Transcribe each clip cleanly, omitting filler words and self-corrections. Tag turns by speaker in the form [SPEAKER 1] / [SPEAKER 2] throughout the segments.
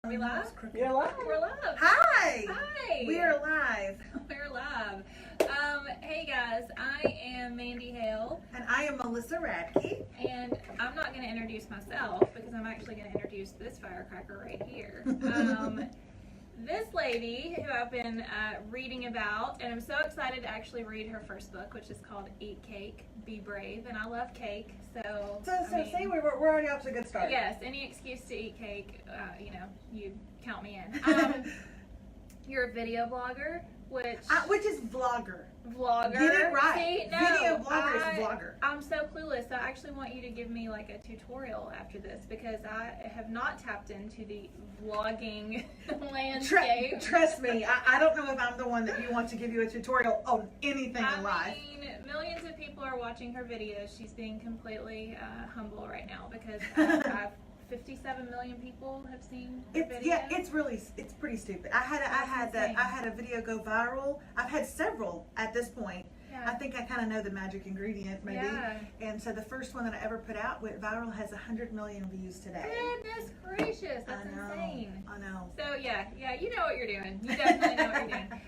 [SPEAKER 1] Are we live?
[SPEAKER 2] You're live.
[SPEAKER 1] We're live.
[SPEAKER 2] Hi.
[SPEAKER 1] Hi.
[SPEAKER 2] We are live.
[SPEAKER 1] We're live. Hey guys, I am Mandy Hale.
[SPEAKER 2] And I am Melissa Radke.
[SPEAKER 1] And I'm not going to introduce myself because I'm actually going to introduce this firecracker right here. This lady who I've been reading about, and I'm so excited to actually read her first book, which is called Eat Cake, Be Brave. And I love cake, so
[SPEAKER 2] See, we're already off to a good start.
[SPEAKER 1] Yes, any excuse to eat cake, you count me in. You're a video blogger,
[SPEAKER 2] which is vlogger.
[SPEAKER 1] Vlogger.
[SPEAKER 2] Get it right.
[SPEAKER 1] See, no,
[SPEAKER 2] Video blogger is vlogger.
[SPEAKER 1] I'm so clueless. I actually want you to give me like a tutorial after this because I have not tapped into the vlogging landscape.
[SPEAKER 2] Trust me, I don't know if I'm the one that you want to give you a tutorial on anything in life.
[SPEAKER 1] I mean, millions of people are watching her videos. She's being completely humble right now because I've 57 million people have seen her video.
[SPEAKER 2] Yeah, it's pretty stupid. I had a video go viral. I've had several at this point.
[SPEAKER 1] Yeah.
[SPEAKER 2] I think I kind of know the magic ingredient, maybe.
[SPEAKER 1] Yeah.
[SPEAKER 2] And so the first one that I ever put out went viral, has 100 million views today.
[SPEAKER 1] Goodness gracious, that's insane.
[SPEAKER 2] I know.
[SPEAKER 1] So yeah, you know what you're doing. You definitely know what you're doing.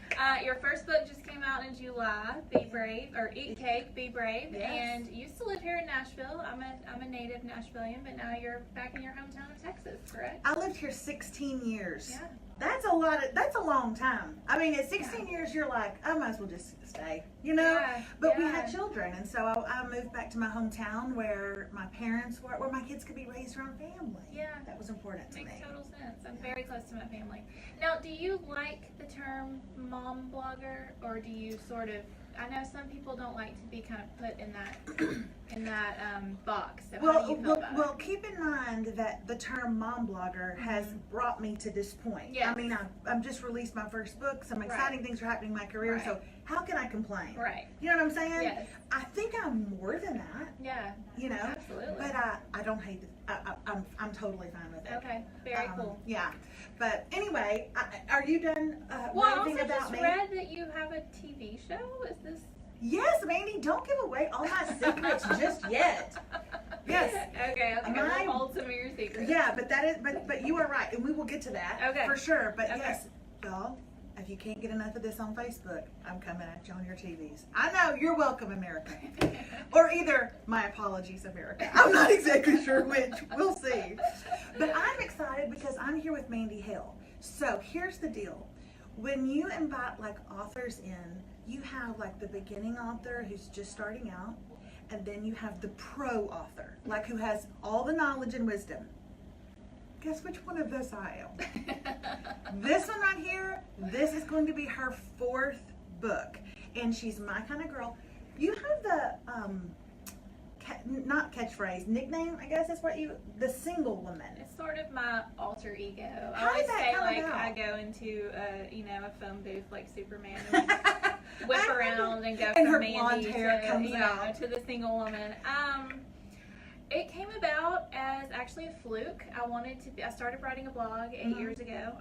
[SPEAKER 1] Your first book just came out in July, Be Brave, or Eat Cake, Be Brave.
[SPEAKER 2] Yes.
[SPEAKER 1] And you used to live here in Nashville. I'm a native Nashvilleian, but now you're back in your hometown of Texas, correct?
[SPEAKER 2] I lived here 16 years.
[SPEAKER 1] Yeah.
[SPEAKER 2] That's a long time. I mean, at 16 years, you're like, I might as well just stay, you know?
[SPEAKER 1] Yeah,
[SPEAKER 2] But we had children, and so I moved back to my hometown where my parents were, where my kids could be raised around family.
[SPEAKER 1] Yeah.
[SPEAKER 2] That was important to me.
[SPEAKER 1] Makes total sense. I'm very close to my family. Now, do you like the term mom blogger, or do you sort of? I know some people don't like to be kind of put in that box. So how do you feel about
[SPEAKER 2] well, keep in mind that the term mom blogger has brought me to this point.
[SPEAKER 1] Yes.
[SPEAKER 2] I mean, I've just released my first book. Some exciting things are happening in my career.
[SPEAKER 1] Right.
[SPEAKER 2] So how can I complain?
[SPEAKER 1] Right.
[SPEAKER 2] You know what I'm saying?
[SPEAKER 1] Yes.
[SPEAKER 2] I think I'm more than that.
[SPEAKER 1] Yeah.
[SPEAKER 2] You know.
[SPEAKER 1] Absolutely.
[SPEAKER 2] But I don't hate it. I'm totally fine with it.
[SPEAKER 1] Okay. Very cool.
[SPEAKER 2] Yeah. But anyway, are you done
[SPEAKER 1] Well, I
[SPEAKER 2] raving
[SPEAKER 1] also
[SPEAKER 2] about
[SPEAKER 1] just
[SPEAKER 2] me?
[SPEAKER 1] read that you have a TV show. Is this?
[SPEAKER 2] Yes, Mandy. Don't give away all my secrets just yet. Yes.
[SPEAKER 1] Okay. We'll hold some of your secrets.
[SPEAKER 2] Yeah, but you are right, and we will get to that.
[SPEAKER 1] Okay.
[SPEAKER 2] For sure. But yes, y'all, if you can't get enough of this on Facebook, I'm coming at you on your TVs. I know, you're welcome, America. Or either my apologies, America. I'm not exactly sure which. We'll see. But I'm excited because I'm here with Mandy Hale. So here's the deal. When you invite like authors in, you have like the beginning author who's just starting out, and then you have the pro author, like who has all the knowledge and wisdom. Guess which one of those I am? This one right here, this is going to be her fourth book, and she's my kind of girl. You have the not catchphrase, nickname, I guess is what the single woman.
[SPEAKER 1] It's sort of my alter ego.
[SPEAKER 2] How
[SPEAKER 1] I always
[SPEAKER 2] did that
[SPEAKER 1] say
[SPEAKER 2] come
[SPEAKER 1] like
[SPEAKER 2] about?
[SPEAKER 1] I go into a phone booth like Superman and whip around and go
[SPEAKER 2] And
[SPEAKER 1] from
[SPEAKER 2] her
[SPEAKER 1] Mandy
[SPEAKER 2] blonde hair comes out.
[SPEAKER 1] to the single woman. It came about as actually a fluke. I started writing a blog 8 years ago.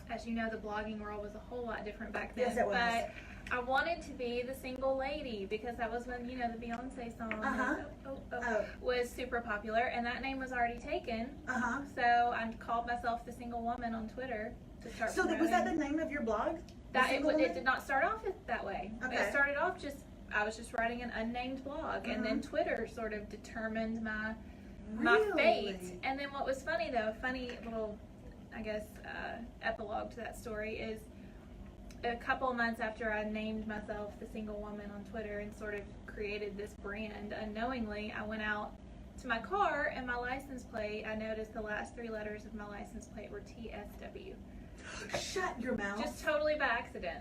[SPEAKER 1] As you know, the blogging world was a whole lot different back then.
[SPEAKER 2] Yes, it was.
[SPEAKER 1] But I wanted to be the single lady because that was when, the Beyonce song was super popular, and that name was already taken. So I called myself the single woman on Twitter to start
[SPEAKER 2] So was that the name of your blog?
[SPEAKER 1] It did not start off that way.
[SPEAKER 2] Okay.
[SPEAKER 1] It started off I was just writing an unnamed blog, and then Twitter sort of determined my fate. And then what was funny though, funny little, I guess, epilogue to that story is a couple of months after I named myself the single woman on Twitter and sort of created this brand unknowingly, I went out to my car and my license plate, I noticed the last 3 letters of my license plate were TSW.
[SPEAKER 2] Shut your mouth.
[SPEAKER 1] Just totally by accident.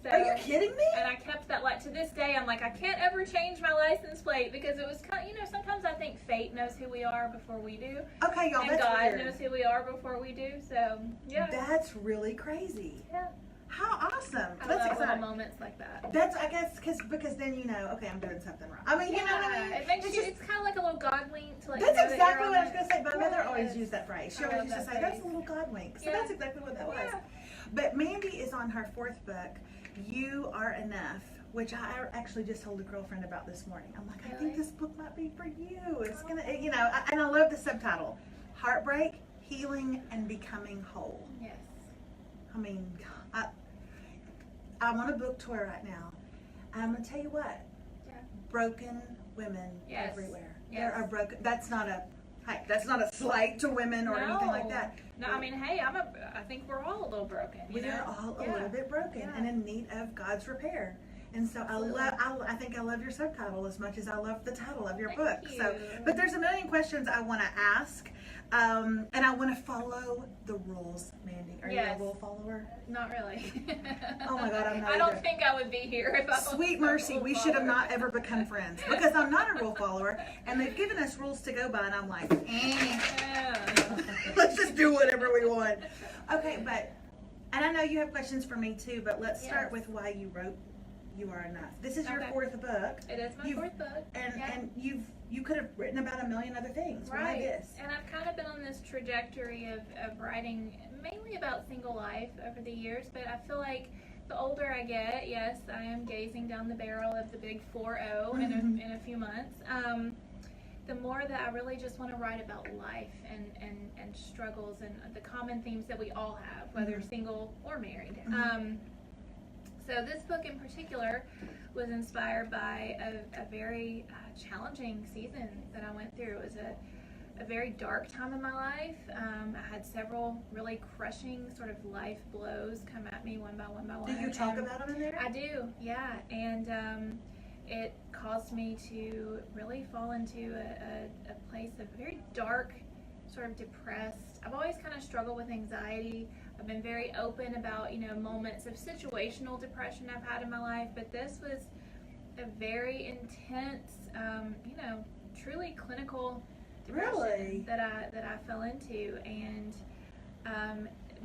[SPEAKER 1] So,
[SPEAKER 2] are you kidding me?
[SPEAKER 1] And I kept that, like, to this day, I'm like, I can't ever change my license plate because it was kind of, sometimes I think fate knows who we are before we do.
[SPEAKER 2] Okay, y'all,
[SPEAKER 1] and
[SPEAKER 2] that's
[SPEAKER 1] God
[SPEAKER 2] weird.
[SPEAKER 1] knows who we are before we do, so, yeah.
[SPEAKER 2] That's really crazy.
[SPEAKER 1] Yeah.
[SPEAKER 2] How awesome.
[SPEAKER 1] I
[SPEAKER 2] That's
[SPEAKER 1] love
[SPEAKER 2] exciting.
[SPEAKER 1] little moments like that.
[SPEAKER 2] That's, I guess, because then okay, I'm doing something wrong. I mean, you know what I mean?
[SPEAKER 1] It makes it's kind of like a little God wink to let
[SPEAKER 2] That's
[SPEAKER 1] you know
[SPEAKER 2] exactly
[SPEAKER 1] that
[SPEAKER 2] what I was going to say. My mother
[SPEAKER 1] Yes.
[SPEAKER 2] always used that phrase. She
[SPEAKER 1] I
[SPEAKER 2] always
[SPEAKER 1] love
[SPEAKER 2] used to
[SPEAKER 1] that
[SPEAKER 2] say, that's a
[SPEAKER 1] phrase.
[SPEAKER 2] little God wink. So
[SPEAKER 1] Yeah.
[SPEAKER 2] that's exactly what that was.
[SPEAKER 1] Yeah.
[SPEAKER 2] But Mandy is on her 4th book, You Are Enough, which I actually just told a girlfriend about this morning. I'm like, I think this book might be for you. It's going to, and I love the subtitle, Heartbreak, healing and becoming whole.
[SPEAKER 1] Yes.
[SPEAKER 2] I mean, I'm on a book tour right now. And I'm going to tell you what.
[SPEAKER 1] Yeah.
[SPEAKER 2] Broken women
[SPEAKER 1] Yes.
[SPEAKER 2] everywhere.
[SPEAKER 1] Yes.
[SPEAKER 2] There are broken. That's not a slight to women or anything like that.
[SPEAKER 1] No, I mean, hey, I think we're all a little broken.
[SPEAKER 2] We are all a little bit broken and in need of God's repair. And so I think I love your subtitle as much as I love the title of your book.
[SPEAKER 1] Thank you.
[SPEAKER 2] So, but there's a million questions I want to ask, and I want to follow the rules. Mandy, are you a rule follower?
[SPEAKER 1] Not really.
[SPEAKER 2] Oh my God, I'm not.
[SPEAKER 1] I don't
[SPEAKER 2] either.
[SPEAKER 1] think I would be here if I was
[SPEAKER 2] Sweet mercy, we should have not ever become friends because I'm not a rule follower, and they've given us rules to go by, and I'm like, let's just do whatever we want. Okay, and I know you have questions for me too, but let's start with why you wrote You Are Enough. This is your fourth book.
[SPEAKER 1] It is my fourth book.
[SPEAKER 2] And you could have written about a million other things.
[SPEAKER 1] Right.
[SPEAKER 2] Why this?
[SPEAKER 1] And I've kind of been on this trajectory of writing mainly about single life over the years, but I feel like the older I get, yes, I am gazing down the barrel of the big 4-0 in a few months. The more that I really just want to write about life and struggles and the common themes that we all have, whether single or married. So this book in particular was inspired by a very challenging season that I went through. It was a very dark time in my life. I had several really crushing sort of life blows come at me one by one by one.
[SPEAKER 2] Do you talk about them in there?
[SPEAKER 1] I do, yeah. And it caused me to really fall into a place of very dark, sort of depressed. I've always kind of struggled with anxiety. I've been very open about, moments of situational depression I've had in my life, but this was a very intense, truly clinical depression that I fell into. And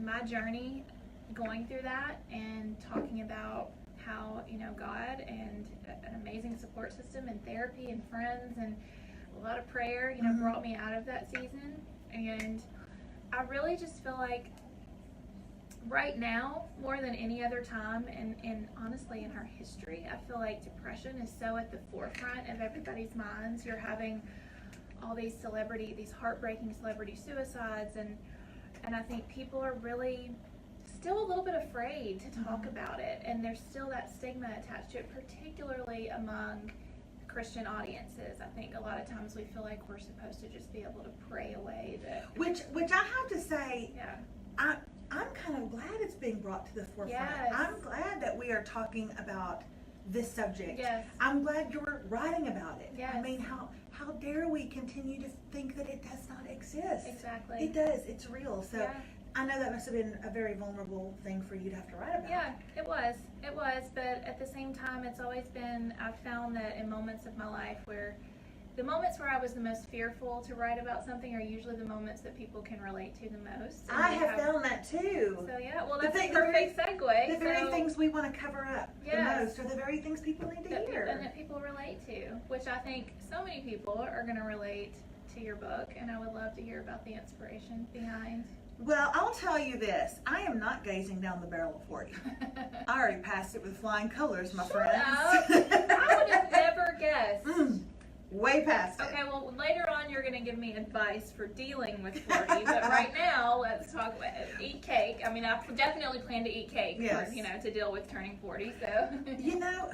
[SPEAKER 1] my journey going through that and talking about how, God and an amazing support system and therapy and friends and a lot of prayer, brought me out of that season. And I really just feel like right now, more than any other time, and honestly in our history, I feel like depression is so at the forefront of everybody's minds. You're having all these heartbreaking celebrity suicides, and I think people are really still a little bit afraid to talk about it, and there's still that stigma attached to it, particularly among Christian audiences. I think a lot of times we feel like we're supposed to just be able to pray away
[SPEAKER 2] which I have to say, I'm kind of glad it's being brought to the forefront.
[SPEAKER 1] Yes.
[SPEAKER 2] I'm glad that we are talking about this subject.
[SPEAKER 1] Yes.
[SPEAKER 2] I'm glad you're writing about it.
[SPEAKER 1] Yes.
[SPEAKER 2] I mean, how dare we continue to think that it does not exist?
[SPEAKER 1] Exactly.
[SPEAKER 2] It does. It's real. So I know that must have been a very vulnerable thing for you to have to write about.
[SPEAKER 1] Yeah, it was. But at the same time, it's always been, I've found that in moments of my life the moments where I was the most fearful to write about something are usually the moments that people can relate to the most.
[SPEAKER 2] I have found that too.
[SPEAKER 1] So that's a perfect segue.
[SPEAKER 2] The very things we want to cover up the most are the very things people need to hear.
[SPEAKER 1] And that people relate to, which I think so many people are going to relate to your book, and I would love to hear about the inspiration behind.
[SPEAKER 2] Well, I'll tell you this. I am not gazing down the barrel of 40. I already passed it with flying colors, my friends.
[SPEAKER 1] I would have never guessed.
[SPEAKER 2] Way past it.
[SPEAKER 1] Okay, well, later on you're going to give me advice for dealing with 40, but right now let's talk about eat cake. I mean, I definitely plan to eat cake for, to deal with turning 40, so.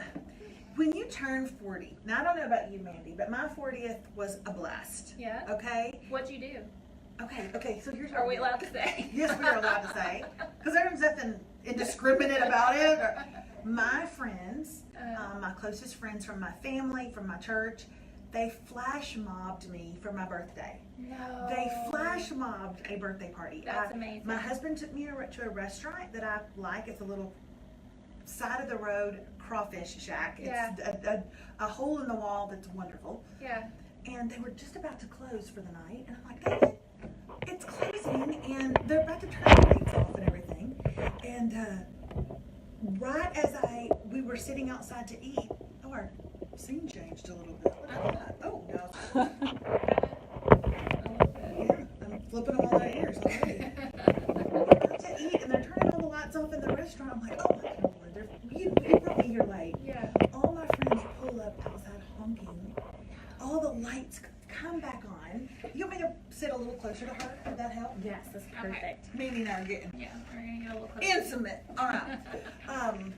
[SPEAKER 2] When you turn 40, now I don't know about you, Mandy, but my 40th was a blast.
[SPEAKER 1] Yeah?
[SPEAKER 2] Okay?
[SPEAKER 1] What'd you do?
[SPEAKER 2] Okay, so here's
[SPEAKER 1] Are we allowed to say?
[SPEAKER 2] Yes, we are allowed to say. Because there's nothing indiscriminate about it. My friends, my closest friends from my family, from my church, they flash mobbed me for my birthday.
[SPEAKER 1] No.
[SPEAKER 2] They flash mobbed a birthday party.
[SPEAKER 1] That's amazing.
[SPEAKER 2] My husband took me to a restaurant that I like. It's a little side of the road crawfish shack. It's a hole in the wall that's wonderful.
[SPEAKER 1] Yeah.
[SPEAKER 2] And they were just about to close for the night. And I'm like, David, it's closing. And they're about to turn the lights off and everything. And right as we were sitting outside to eat, our scene changed a little bit. Oh, no. Yeah, I'm flipping them on their ears already. We're about to eat, and they're turning all the lights off in the restaurant. I'm like, oh my God, you brought me here late.
[SPEAKER 1] Yeah.
[SPEAKER 2] All my friends pull up outside honking. All the lights come back on. You want me to sit a little closer to her? Would that help?
[SPEAKER 3] Yes, that's perfect.
[SPEAKER 2] Mandy and I are getting
[SPEAKER 1] Yeah, we're gonna get a little closer.
[SPEAKER 2] intimate. All right.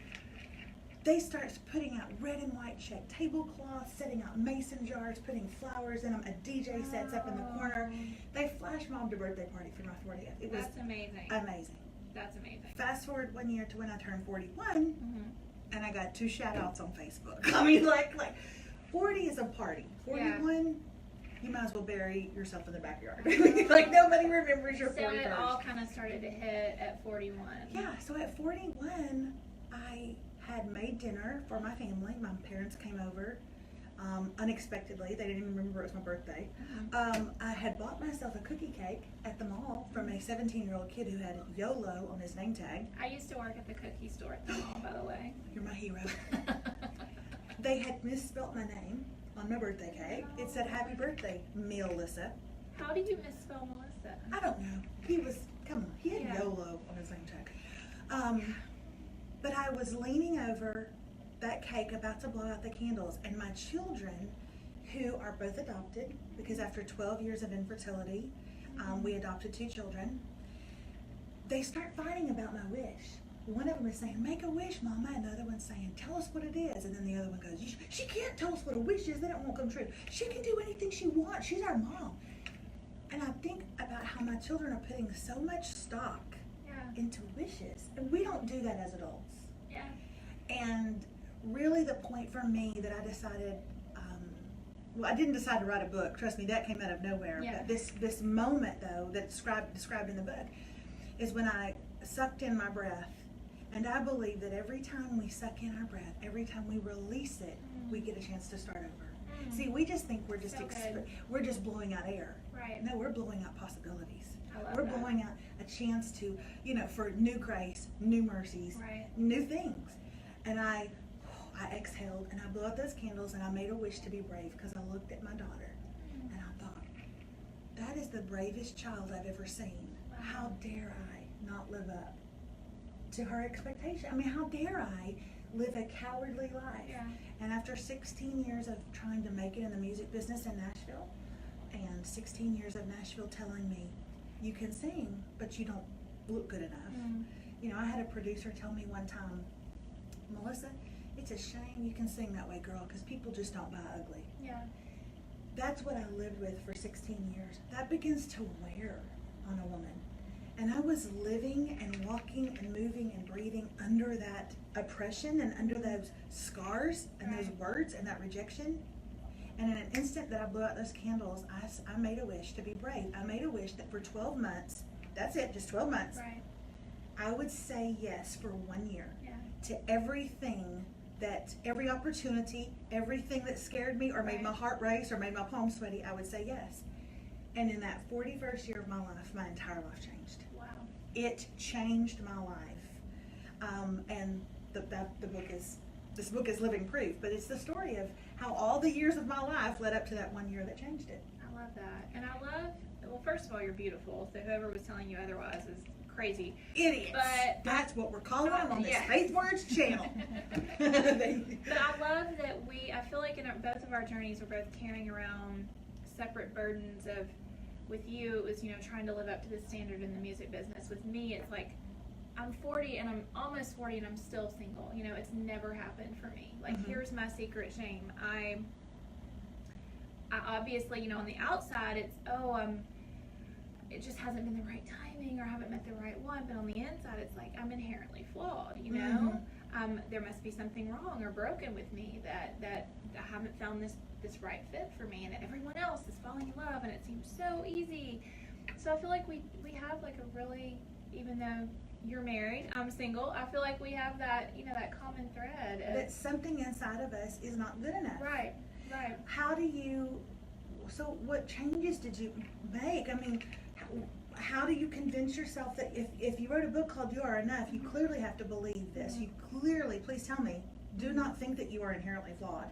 [SPEAKER 2] They start putting out red and white check tablecloths, setting out mason jars, putting flowers in them. A DJ sets up in the corner. They flash mobbed a birthday party for my 40th. It was
[SPEAKER 1] That's amazing.
[SPEAKER 2] amazing.
[SPEAKER 1] That's amazing.
[SPEAKER 2] Fast forward 1 year to when I turned 41,
[SPEAKER 1] Mm-hmm.
[SPEAKER 2] and I got 2 shout outs on Facebook. I mean, like 40 is a party. 41, you might as well bury yourself in the backyard. Like nobody remembers your 41st.
[SPEAKER 1] So it all kind of started to hit at 41.
[SPEAKER 2] Yeah, so at 41, I had made dinner for my family. My parents came over unexpectedly. They didn't even remember it was my birthday. I had bought myself a cookie cake at the mall from a 17-year-old kid who had YOLO on his name tag.
[SPEAKER 1] I used to work at the cookie store at the mall, by the way.
[SPEAKER 2] You're my hero. They had misspelt my name on my birthday cake. It said, "Happy birthday, Melissa."
[SPEAKER 1] How do you misspell Melissa?
[SPEAKER 2] I don't know. He had YOLO on his name tag. But I was leaning over that cake about to blow out the candles, and my children, who are both adopted, because after 12 years of infertility, we adopted 2 children, they start fighting about my wish. One of them is saying, "Make a wish, Mama," and the other one's saying, "Tell us what it is." And then the other one goes, "She can't tell us what a wish is, then it won't come true. She can do anything she wants. She's our mom." And I think about how my children are putting so much stock into wishes, and we don't do that as adults.
[SPEAKER 1] Yeah.
[SPEAKER 2] And really the point for me that I decided, well, I didn't decide to write a book, trust me, that came out of nowhere.
[SPEAKER 1] Yeah.
[SPEAKER 2] But this moment though, that's described in the book, is when I sucked in my breath. And I believe that every time we suck in our breath, every time we release it, we get a chance to start over. See, we just think we're just
[SPEAKER 1] So
[SPEAKER 2] we're just blowing out air.
[SPEAKER 1] Right.
[SPEAKER 2] No, we're blowing out possibilities.
[SPEAKER 1] We're
[SPEAKER 2] blowing out a chance to, for new grace, new mercies, new things. And I exhaled and I blew out those candles and I made a wish to be brave because I looked at my daughter and I thought, that is the bravest child I've ever seen.
[SPEAKER 1] Wow.
[SPEAKER 2] How dare I not live up to her expectation? I mean, how dare I live a cowardly life?
[SPEAKER 1] Yeah.
[SPEAKER 2] And after 16 years of trying to make it in the music business in Nashville, and 16 years of Nashville telling me, you can sing, but you don't look good enough. I had a producer tell me one time, "Melissa, it's a shame you can sing that way, girl, because people just don't buy ugly."
[SPEAKER 1] Yeah.
[SPEAKER 2] That's what I lived with for 16 years. That begins to wear on a woman. And I was living and walking and moving and breathing under that oppression and under those scars and those words and that rejection. And in an instant that I blew out those candles, I made a wish to be brave. I made a wish that for 12 months, that's it, just 12 months, I would say yes for 1 year to everything every opportunity, everything that scared me or made my heart race or made my palms sweaty, I would say yes. And in that 41st year of my life, my entire life changed.
[SPEAKER 1] Wow.
[SPEAKER 2] It changed my life. And this book is living proof, but it's the story of how all the years of my life led up to that 1 year that changed it.
[SPEAKER 1] I love that. And well, first of all, you're beautiful, so whoever was telling you otherwise is crazy.
[SPEAKER 2] Idiots. But that's what we're calling them on this FaithWords channel.
[SPEAKER 1] But I love that I feel like in both of our journeys, we're both carrying around separate burdens of, with you, it was, trying to live up to the standard in the music business. With me, it's like, I'm 40 and I'm almost 40 and I'm still single. It's never happened for me. Like, here's my secret shame. I obviously, on the outside, it's, it just hasn't been the right timing or I haven't met the right one. But on the inside, it's like, I'm inherently flawed, there must be something wrong or broken with me that I haven't found this right fit for me, and that everyone else is falling in love and it seems so easy. So I feel like we have like a really, even though you're married, I'm single, I feel like we have that, that common thread.
[SPEAKER 2] That something inside of us is not good enough.
[SPEAKER 1] Right.
[SPEAKER 2] So what changes did you make? I mean, how do you convince yourself that if you wrote a book called You Are Enough, you clearly have to believe this. You clearly, please tell me, do not think that you are inherently flawed.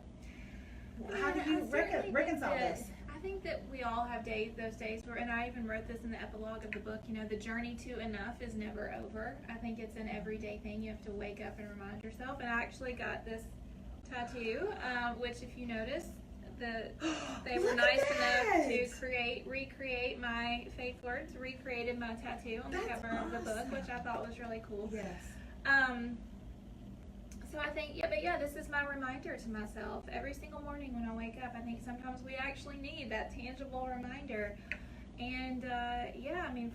[SPEAKER 2] How do you reconcile this?
[SPEAKER 1] I think that we all have those days where, and I even wrote this in the epilogue of the book, the journey to enough is never over. I think it's an everyday thing. You have to wake up and remind yourself. And I actually got this tattoo, which if you notice, They were nice enough to recreate my FaithWords, recreated my tattoo on the cover of the book, which I thought was really cool.
[SPEAKER 2] Yes.
[SPEAKER 1] So I think, this is my reminder to myself every single morning when I wake up. I think sometimes we actually need that tangible reminder. And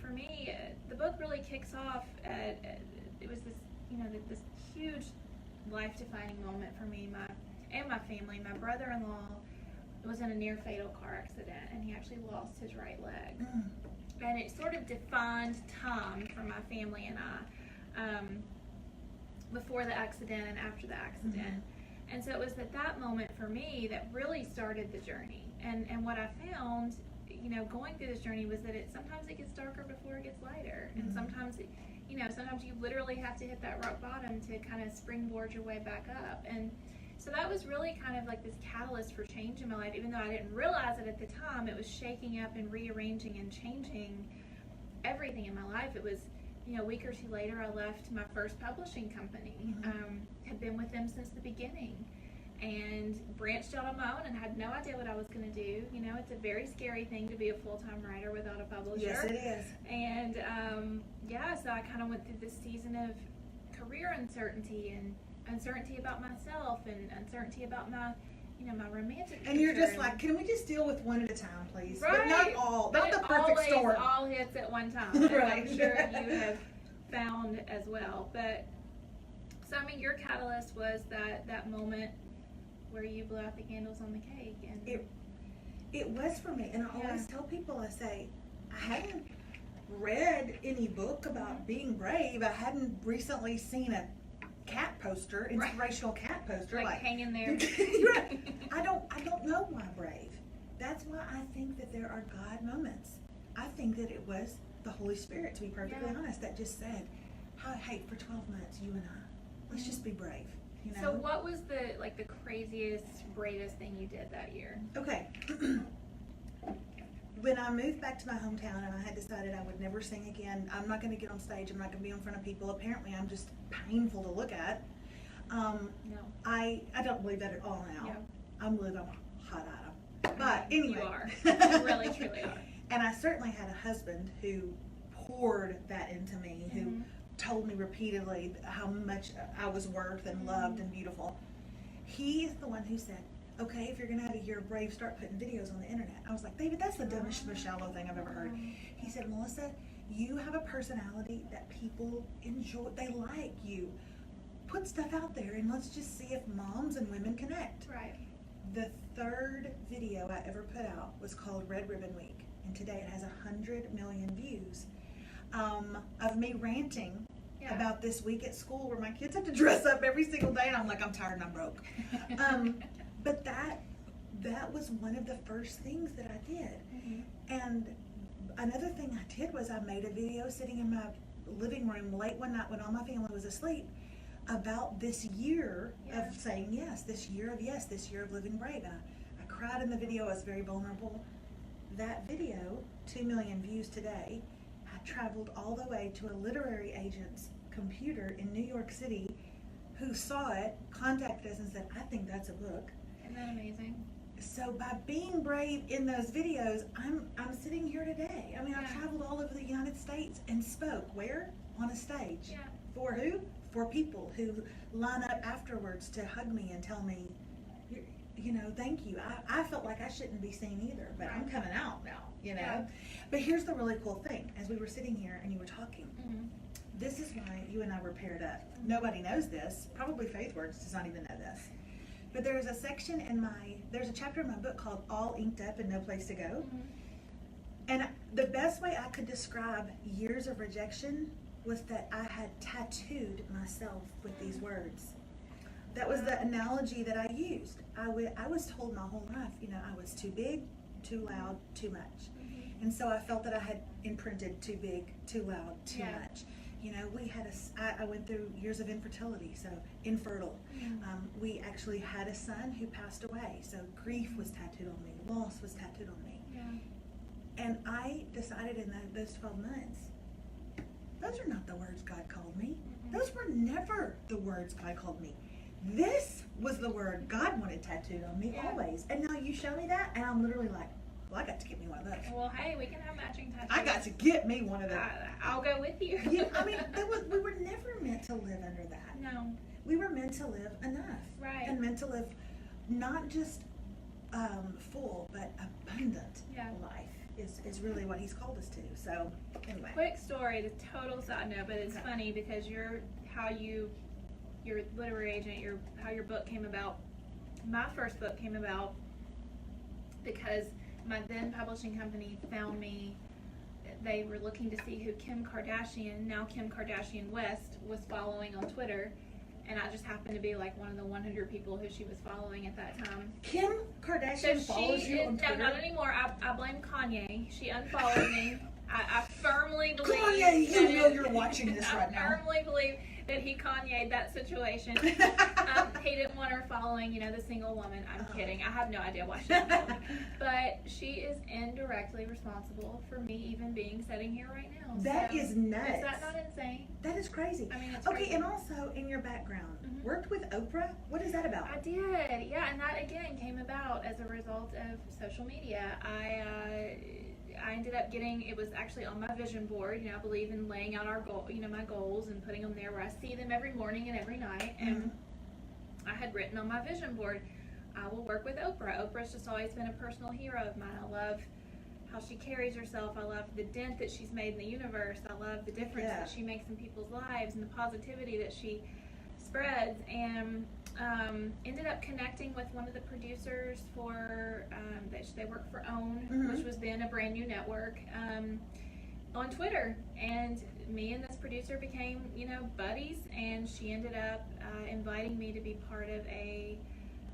[SPEAKER 1] for me, the book really kicks off it was this, this huge life-defining moment for me and my family. My brother-in-law was in a near-fatal car accident, and he actually lost his right leg. And it sort of defined time for my family and I, before the accident and after the accident. And so it was at that moment for me that really started the journey. And what I found, going through this journey was that sometimes it gets darker before it gets lighter. And sometimes sometimes you literally have to hit that rock bottom to kind of springboard your way back up. And so that was really kind of like this catalyst for change in my life. Even though I didn't realize it at the time, it was shaking up and rearranging and changing everything in my life. It was, a week or two later, I left my first publishing company. Had been with them since the beginning and branched out on my own and had no idea what I was going to do. It's a very scary thing to be a full-time writer without a publisher.
[SPEAKER 2] Yes, it is.
[SPEAKER 1] And so I kind of went through this season of career uncertainty and uncertainty about myself and uncertainty about my romantic
[SPEAKER 2] And you're just like, can we just deal with one at a time, please?
[SPEAKER 1] Right.
[SPEAKER 2] But not all. Not the perfect
[SPEAKER 1] always
[SPEAKER 2] storm.
[SPEAKER 1] All hits at one time.
[SPEAKER 2] Right.
[SPEAKER 1] I'm sure you have found as well. But so your catalyst was that moment where you blew out the candles on the cake, and
[SPEAKER 2] it was for me. And I always tell people, I say, I hadn't read any book about being brave. I hadn't recently seen a cat poster, inspirational cat poster,
[SPEAKER 1] like hanging there.
[SPEAKER 2] Right. I don't know why brave. That's why I think that there are God moments. I think that it was the Holy Spirit, to be perfectly honest, that just said, hey, for 12 months, you and I, let's just be brave.
[SPEAKER 1] So what was the craziest, bravest thing you did that year?
[SPEAKER 2] Okay. When I moved back to my hometown and I had decided I would never sing again, I'm not going to get on stage, I'm not going to be in front of people. Apparently I'm just painful to look at.
[SPEAKER 1] No.
[SPEAKER 2] I don't believe that at all now.
[SPEAKER 1] Yeah.
[SPEAKER 2] I'm a hot item. But anyway.
[SPEAKER 1] You are. You really, truly are.
[SPEAKER 2] And I certainly had a husband who poured that into me, who told me repeatedly how much I was worth and loved and beautiful. He is the one who said, okay, if you're going to have a year of brave, start putting videos on the internet. I was like, David, that's the dumbest, most shallow thing I've ever heard. He said, Melissa, you have a personality that people enjoy. They like you. Put stuff out there and let's just see if moms and women connect.
[SPEAKER 1] Right.
[SPEAKER 2] The third video I ever put out was called Red Ribbon Week. And today it has 100 million views of me ranting about this week at school where my kids have to dress up every single day. And I'm like, I'm tired and I'm broke. But that was one of the first things that I did. And another thing I did was I made a video sitting in my living room late one night when all my family was asleep about this year of saying yes, this year of yes, this year of living brave. And I cried in the video. I was very vulnerable. That video, 2 million views today. I traveled all the way to a literary agent's computer in New York City who saw it, contacted us and said, I think that's a book.
[SPEAKER 1] Isn't that amazing?
[SPEAKER 2] So by being brave in those videos, I'm sitting here today. I mean, I traveled all over the United States and spoke. Where? On a stage.
[SPEAKER 1] Yeah.
[SPEAKER 2] For who? For people who line up afterwards to hug me and tell me, thank you. I felt like I shouldn't be seen either, but I'm coming out now,
[SPEAKER 1] Yeah.
[SPEAKER 2] But here's the really cool thing. As we were sitting here and you were talking, this is why you and I were paired up. Nobody knows this. Probably FaithWords does not even know this. But there's a section there's a chapter in my book called All Inked Up and No Place to Go. And the best way I could describe years of rejection was that I had tattooed myself with these words. That was the analogy that I used. I was told my whole life, I was too big, too loud, too much. And so I felt that I had imprinted too big, too loud, too much. I went through years of infertility, so infertile. We actually had a son who passed away, so grief was tattooed on me, loss was tattooed on me. And I decided in those 12 months, those are not the words God called me. Those were never the words God called me. this was the word God wanted tattooed on me always. And now you show me that, and I'm literally like, well, I got to get me one of those.
[SPEAKER 1] Well, hey, we can have matching tattoos.
[SPEAKER 2] I got to get me one of those.
[SPEAKER 1] I'll go with you.
[SPEAKER 2] Yeah, I mean, we were never meant to live under that.
[SPEAKER 1] No.
[SPEAKER 2] We were meant to live enough.
[SPEAKER 1] Right.
[SPEAKER 2] And meant to live not just full, but abundant life is really what he's called us to. So, anyway.
[SPEAKER 1] Quick story, the total side note, but it's funny because your literary agent, how your book came about. My first book came about because my then publishing company found me. They were looking to see who Kim Kardashian, now Kim Kardashian West, was following on Twitter. And I just happened to be like one of the 100 people who she was following at that time.
[SPEAKER 2] Kim Kardashian follows you on Twitter?
[SPEAKER 1] No, not anymore. I blame Kanye. She unfollowed me. I firmly believe.
[SPEAKER 2] Kanye, you know you're watching this right now.
[SPEAKER 1] I firmly believe that he Kanye'd that situation. He didn't want her following, the single woman. I'm kidding. I have no idea why she was following. But she is indirectly responsible for me even being sitting here right now.
[SPEAKER 2] That is nuts.
[SPEAKER 1] Is that not insane?
[SPEAKER 2] That is crazy.
[SPEAKER 1] I mean, it's
[SPEAKER 2] okay,
[SPEAKER 1] crazy.
[SPEAKER 2] And also in your background, worked with Oprah? What is that about?
[SPEAKER 1] I did, yeah, and that again came about as a result of social media. I ended up it was actually on my vision board. I believe in laying out our goal, my goals and putting them there where I see them every morning and every night. And I had written on my vision board, I will work with Oprah. Oprah's just always been a personal hero of mine. I love how she carries herself. I love the dent that she's made in the universe. I love the difference that she makes in people's lives and the positivity that she spreads. And ended up connecting with one of the producers for they work for OWN, which was then a brand new network, on Twitter. And me and this producer became buddies, and she ended up inviting me to be part of a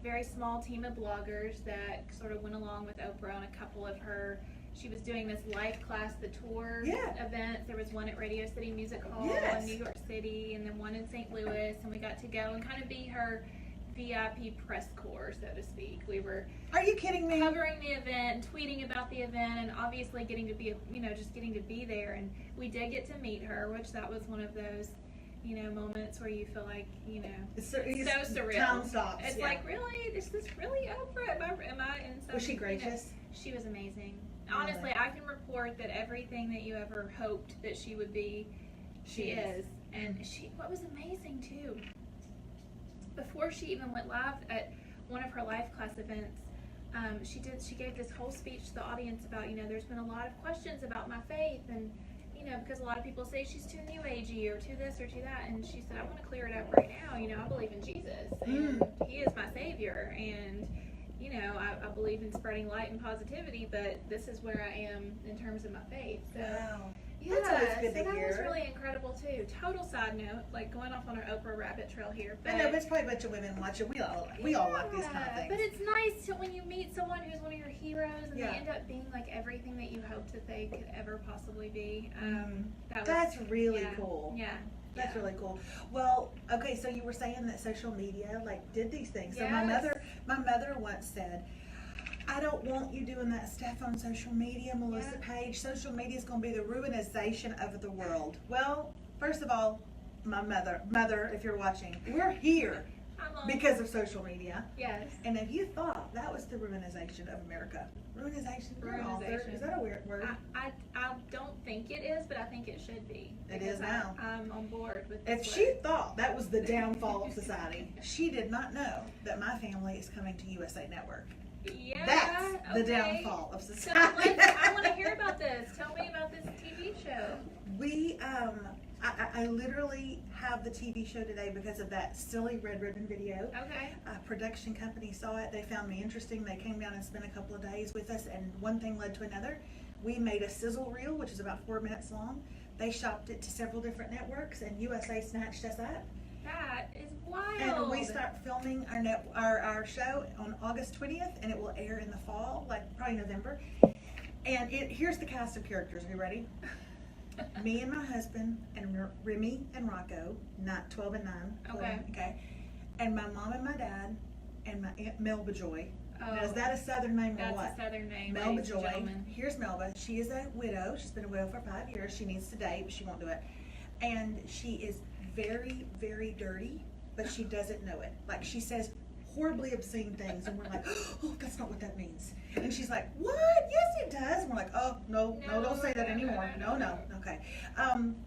[SPEAKER 1] very small team of bloggers that sort of went along with Oprah on a couple of her. She was doing this Life Class the Tour event. There was one at Radio City Music Hall in New York City, and then one in St. Louis, and we got to go and kind of be her VIP press corps, so to speak. We were
[SPEAKER 2] Are you kidding me?
[SPEAKER 1] Covering the event and tweeting about the event, and obviously getting to be just getting to be there. And we did get to meet her, which that was one of those moments where you feel like it's so surreal.
[SPEAKER 2] Time stops.
[SPEAKER 1] It's like, really, is this really Oprah? Am I? And so,
[SPEAKER 2] was she gracious?
[SPEAKER 1] She was amazing. Honestly, I can report that everything that you ever hoped that she would be, she is. And what was amazing too, before she even went live at one of her Life Class events, she gave this whole speech to the audience about, there's been a lot of questions about my faith, and because a lot of people say she's too new agey or too this or too that, and she said, I want to clear it up right now. I believe in Jesus, and he is my savior, and I believe in spreading light and positivity, but this is where I am in terms of my faith. So, yeah,
[SPEAKER 2] that's always good to
[SPEAKER 1] that
[SPEAKER 2] hear.
[SPEAKER 1] was really incredible too. Total side note, like going off on our Oprah rabbit trail here. But
[SPEAKER 2] I know, but it's probably a bunch of women watching. We all like these kind of things.
[SPEAKER 1] But it's nice when you meet someone who's one of your heroes, and they end up being like everything that you hoped that they could ever possibly be.
[SPEAKER 2] That's really cool.
[SPEAKER 1] Yeah.
[SPEAKER 2] That's really cool. Well, okay, so you were saying that social media did these things. So my mother once said, I don't want you doing that stuff on social media, Melissa Page. Social media is going to be the ruinization of the world. Well, first of all, my mother, if you're watching, we're here because of social media.
[SPEAKER 1] Yes.
[SPEAKER 2] And if you thought that was the ruinization of America, ruinization. Is that a weird word?
[SPEAKER 1] I don't think it is, but I think it should be.
[SPEAKER 2] It is now.
[SPEAKER 1] I'm on board with this.
[SPEAKER 2] If she thought that was the downfall of society, she did not know that my family is coming to USA Network.
[SPEAKER 1] Yeah,
[SPEAKER 2] that's the downfall of society.
[SPEAKER 1] So I want to hear about this. Tell me about this TV show.
[SPEAKER 2] I literally have the TV show today because of that silly red ribbon video.
[SPEAKER 1] Okay.
[SPEAKER 2] A production company saw it. They found me interesting. They came down and spent a couple of days with us, and one thing led to another. We made a sizzle reel, which is about 4 minutes long. They shopped it to several different networks, and USA snatched us up.
[SPEAKER 1] That is wild.
[SPEAKER 2] And we start filming our show on August 20th, and it will air in the fall, probably November. And here's the cast of characters. Are you ready? Me and my husband, and Remy and Rocco, not 12 and 9. Okay. And my mom and my dad, and my Aunt Melba Joy.
[SPEAKER 1] Oh,
[SPEAKER 2] now, is that a Southern name or what?
[SPEAKER 1] That's a Southern name.
[SPEAKER 2] Melba Joy. Here's Melba. She is a widow. She's been a widow for 5 years. She needs to date, but she won't do it. And she is very, very dirty. but she doesn't know it. Like, she says horribly obscene things, and we're like, oh, that's not what that means. And she's like, what? Yes, it does. And we're like, oh, no, don't say that anymore. No. Okay.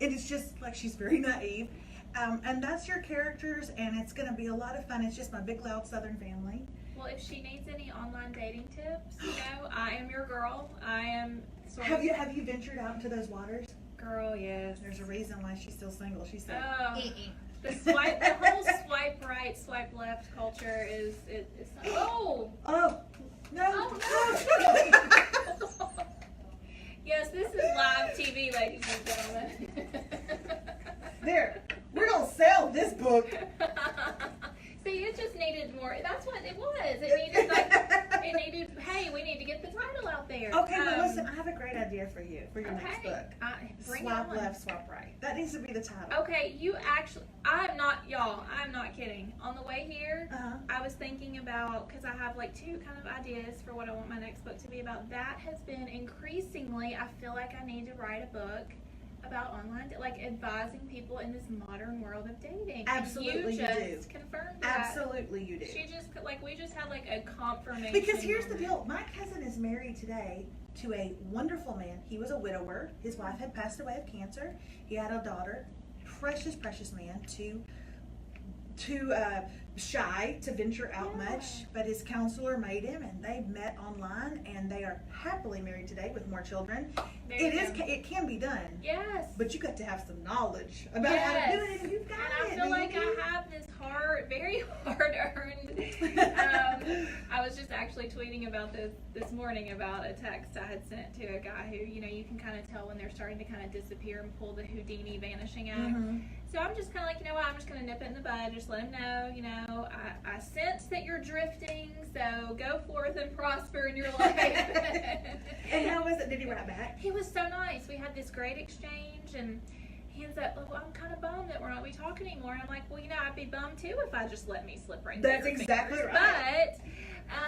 [SPEAKER 2] It is just like she's very naive. And that's your characters, and it's going to be a lot of fun. It's just my big, loud Southern family.
[SPEAKER 1] Well, if she needs any online dating tips, I am your girl. I am sort
[SPEAKER 2] of... Have you ventured out into those waters?
[SPEAKER 1] Girl, yes.
[SPEAKER 2] There's a reason why she's still single. She said,
[SPEAKER 1] the whole swipe right, swipe left culture is no. Yes, this is live TV, ladies and gentlemen.
[SPEAKER 2] There, we're gonna sell this book.
[SPEAKER 1] See, it just needed more. That's what it was. It needed, hey, we need to get the title out there.
[SPEAKER 2] Okay, but listen, I have a great idea for you, for your next book.
[SPEAKER 1] Swipe
[SPEAKER 2] left, swipe right. That needs to be the title.
[SPEAKER 1] Okay, I'm not kidding. On the way here, I was thinking about, because I have like two kind of ideas for what I want my next book to be about. That has been increasingly, I feel like I need to write a book about online, like advising people in this modern world of dating.
[SPEAKER 2] Absolutely,
[SPEAKER 1] you just confirmed that.
[SPEAKER 2] Absolutely, you do.
[SPEAKER 1] We just had like a confirmation.
[SPEAKER 2] Because here's the deal: my cousin is married today to a wonderful man. He was a widower. His wife had passed away of cancer. He had a daughter. Precious, precious man. Too shy to venture out much, but his counselor made him, and they met online, and they are happily married today with more children. It can be done.
[SPEAKER 1] Yes.
[SPEAKER 2] But you got to have some knowledge about how to do it, and you've got it.
[SPEAKER 1] And I feel like I have this very hard earned. I was just actually tweeting about this morning about a text I had sent to a guy who, you can kind of tell when they're starting to kind of disappear and pull the Houdini vanishing act.
[SPEAKER 2] Mm-hmm.
[SPEAKER 1] So I'm just kind of like, what, I'm just going to nip it in the bud, just let him know, I sense that you're drifting, so go forth and prosper in your life.
[SPEAKER 2] And how was it? Did he write back?
[SPEAKER 1] He was so nice. We had this great exchange, and he ends up, well, I'm kind of bummed that we're not be talking anymore. And I'm like, well, I'd be bummed too if I just let me slip right through.
[SPEAKER 2] That's exactly right.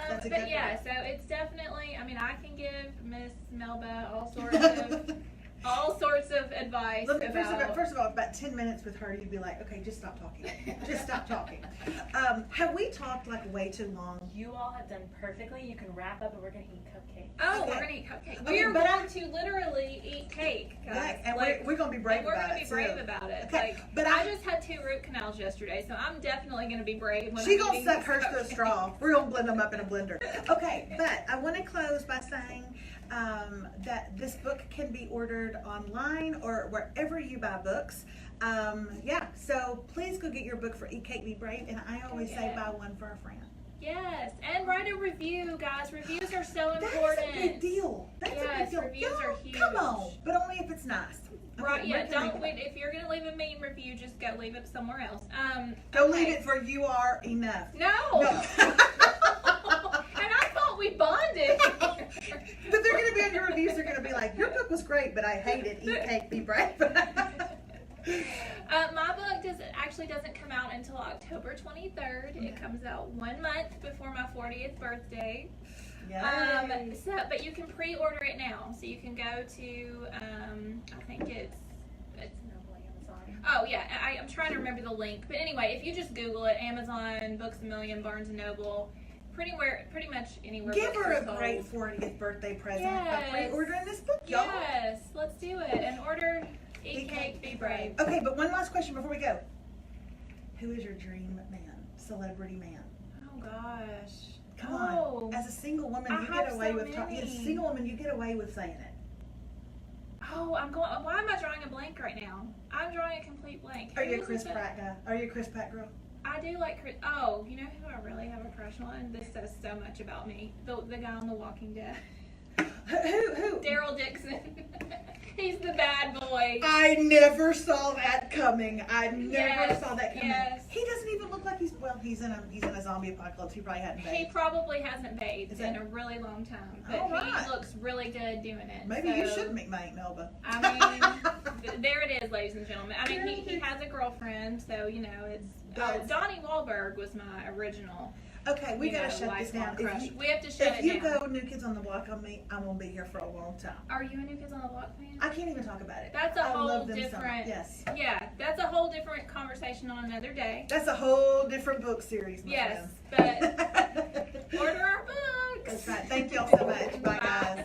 [SPEAKER 1] But yeah, so it's definitely, I can give Miss Melba all sorts of advice.
[SPEAKER 2] First of all, about 10 minutes with her, you'd be like, okay, just stop talking. Just stop talking. Have we talked like way too long?
[SPEAKER 3] You all have done perfectly. You can wrap up, and we're going to eat cupcakes.
[SPEAKER 1] Oh, okay. We're going to eat cupcakes. We are going to literally eat cake, guys.
[SPEAKER 2] Right, and we're going to be brave about it.
[SPEAKER 1] We're going to be brave about it.
[SPEAKER 2] Okay,
[SPEAKER 1] but I just had 2 root canals yesterday, so I'm definitely going to be brave.
[SPEAKER 2] She's going to suck hers to a straw. We're going to blend them up in a blender. Okay, but I want to close by saying that this book can be ordered online or wherever you buy books. So please go get your book for Eat Cake, Be Brave, and I always say buy one for a friend.
[SPEAKER 1] Yes, and write a review, guys. Reviews are so important.
[SPEAKER 2] That's a big deal. That's a big deal.
[SPEAKER 1] Reviews are huge.
[SPEAKER 2] Come on, but only if it's nice. Okay,
[SPEAKER 1] right, yeah, don't wait. If you're going to leave a mean review, just go leave it somewhere else.
[SPEAKER 2] Go leave it for You Are Enough.
[SPEAKER 1] No. And I thought we bonded.
[SPEAKER 2] But they're going to be on your reviews. They're going to be like, your book was great, but I hated Eat Cake, Be Brave.
[SPEAKER 1] My book doesn't come out until October 23rd. Okay. It comes out 1 month before my 40th birthday. But you can pre-order it now. So you can go to, I think it's Amazon. Oh yeah, I'm trying to remember the link. But anyway, if you just Google it, Amazon, Books A Million, Barnes & Noble, pretty much anywhere.
[SPEAKER 2] Give her a great 40th birthday present by pre-ordering this book, y'all.
[SPEAKER 1] Yes, let's do it. And order Eat Cake, Be Brave.
[SPEAKER 2] Okay, but one last question before we go. Who is your dream man, celebrity man?
[SPEAKER 1] Oh gosh.
[SPEAKER 2] Come on. As a single woman, you get away with talking. As a single woman, you get away with saying it.
[SPEAKER 1] Oh, why am I drawing a blank right now? I'm drawing a complete blank.
[SPEAKER 2] Are you a Chris Pratt guy? Are you a Chris Pratt girl?
[SPEAKER 1] I do like Chris. Oh, you know who I really have a crush on? This says so much about me. The guy on The Walking Dead.
[SPEAKER 2] Who?
[SPEAKER 1] Daryl Dixon. He's the bad boy.
[SPEAKER 2] I never saw that coming. I never saw that coming.
[SPEAKER 1] Yes.
[SPEAKER 2] He doesn't even look like he's in a zombie apocalypse. He probably hadn't bathed.
[SPEAKER 1] He probably hasn't bathed in a really long time. But he looks really good doing it.
[SPEAKER 2] Maybe you should meet my Aunt Melba.
[SPEAKER 1] There it is, ladies and gentlemen. He has a girlfriend, so it's Donnie Wahlberg was my original.
[SPEAKER 2] Okay, we gotta shut this down.
[SPEAKER 1] We have to shut it down.
[SPEAKER 2] If you go New Kids on the Block on me, I'm gonna be here for a long time.
[SPEAKER 1] Are you a New Kids on the Block fan?
[SPEAKER 2] I can't even talk about it.
[SPEAKER 1] That's a whole
[SPEAKER 2] love them
[SPEAKER 1] different.
[SPEAKER 2] So yes.
[SPEAKER 1] Yeah, That's a whole different conversation on another day.
[SPEAKER 2] That's a whole different book series, my
[SPEAKER 1] Yes,
[SPEAKER 2] friends.
[SPEAKER 1] but order our books.
[SPEAKER 2] That's right. Thank y'all so much. Bye, guys.